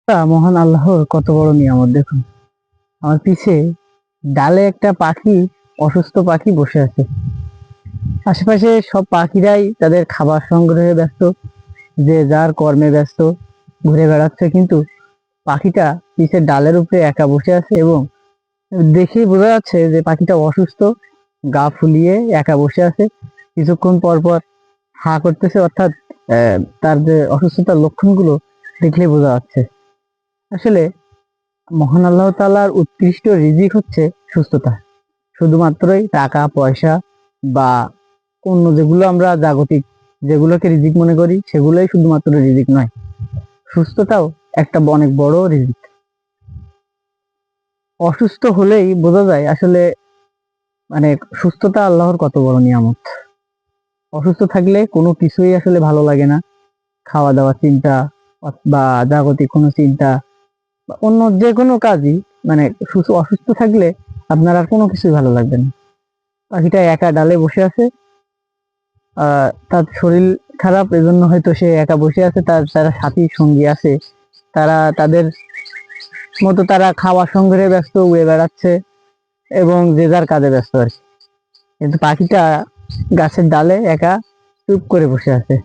মহান আল্লাহর কত বড় নিয়ামত দেখুন। আমার পিছে ডালে একটা পাখি, অসুস্থ পাখি বসে আছে। আশেপাশে সব পাখিরাই তাদের খাবার সংগ্রহে ব্যস্ত, যে যার কর্মে ব্যস্ত, ঘুরে বেড়াচ্ছে, কিন্তু পাখিটা পিছের ডালের উপরে একা বসে আছে এবং দেখেই বোঝা যাচ্ছে যে পাখিটা অসুস্থ, গা ফুলিয়ে একা বসে আছে। কিছুক্ষণ পর পর হা করতেছে, অর্থাৎ তার যে অসুস্থতার লক্ষণগুলো দেখলেই বোঝা যাচ্ছে। আসলে মহান আল্লাহ তাআলার উৎকৃষ্ট রিজিক হচ্ছে সুস্থতা। শুধুমাত্রই টাকা পয়সা বা অন্য যেগুলো আমরা জাগতিক যেগুলোকে রিজিক মনে করি সেগুলোই শুধুমাত্র রিজিক নয়, সুস্থতাও একটা অনেক বড় রিজিক। অসুস্থ হলেই বোঝা যায় আসলে মানে সুস্থতা আল্লাহর কত বড় নিয়ামত। অসুস্থ থাকলে কোনো কিছুই আসলে ভালো লাগে না, খাওয়া দাওয়া চিন্তা বা জাগতিক কোনো চিন্তা বা অন্য যে কোনো কাজই, মানে অসুস্থ থাকলে আপনার আর কোনো কিছুই ভালো লাগবে না। পাখিটা একা ডালে বসে আছে, তার শরীর খারাপ, এজন্য হয়তো সে একা বসে আছে। তার যারা সাথী সঙ্গী আছে তারা তাদের মতো তারা খাওয়া সংগ্রহে ব্যস্ত, উড়ে বেড়াচ্ছে এবং যে যার কাজে ব্যস্ত আর কি। কিন্তু পাখিটা গাছের ডালে একা চুপ করে বসে আছে।